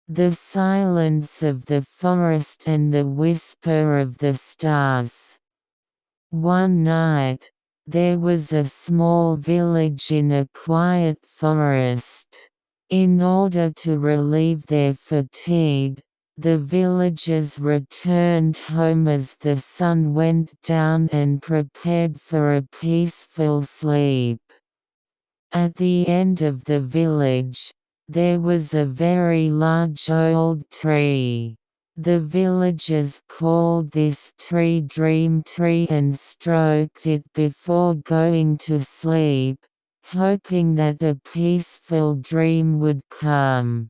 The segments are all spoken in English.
the silence of the forest and the whisper of the stars. One night, there was a small village in a quiet forest. In order to relieve their fatigue, the villagers returned home as the sun went down and prepared for a peaceful sleep. At the end of the village, there was a very large old tree. The villagers called this tree Dream Tree and stroked it before going to sleep, hoping that a peaceful dream would come.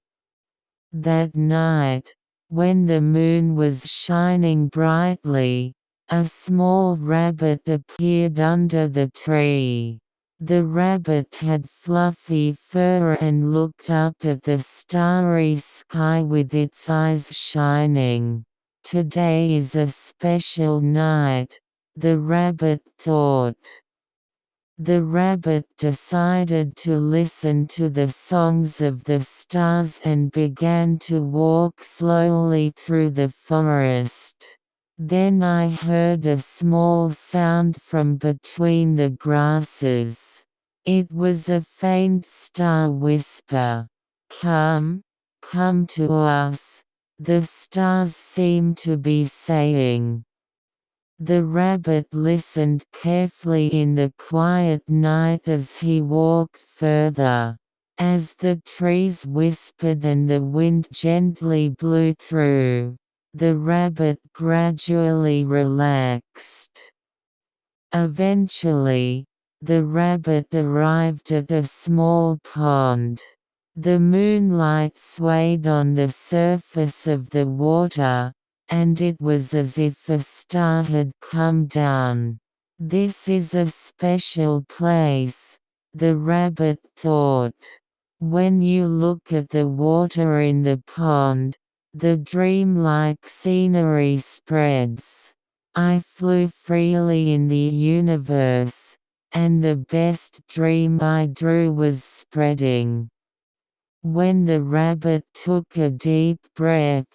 That night, when the moon was shining brightly, a small rabbit appeared under the tree. The rabbit had fluffy fur and looked up at the starry sky with its eyes shining. "Today is a special night," the rabbit thought. The rabbit decided to listen to the songs of the stars and began to walk slowly through the forest. Then I heard a small sound from between the grasses. It was a faint star whisper. "Come, come to us," the stars seemed to be saying. The rabbit listened carefully in the quiet night as he walked further. As the trees whispered and the wind gently blew through, the rabbit gradually relaxed. Eventually, the rabbit arrived at a small pond. The moonlight swayed on the surface of the water, and it was as if a star had come down. "This is a special place," the rabbit thought. "When you look at the water in the pond, the dreamlike scenery spreads. I flew freely in the universe, and the best dream I drew was spreading." When the rabbit took a deep breath,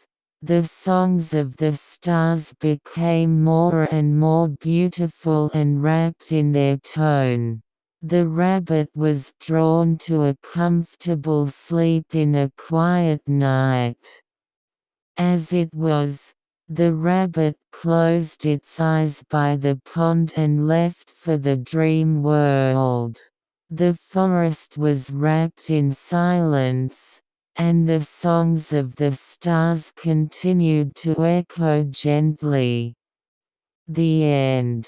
the songs of the stars became more and more beautiful and rapt in their tone. The rabbit was drawn to a comfortable sleep in a quiet night. As it was, the rabbit closed its eyes by the pond and left for the dream world. The forest was wrapped in silence, and the songs of the stars continued to echo gently. The end.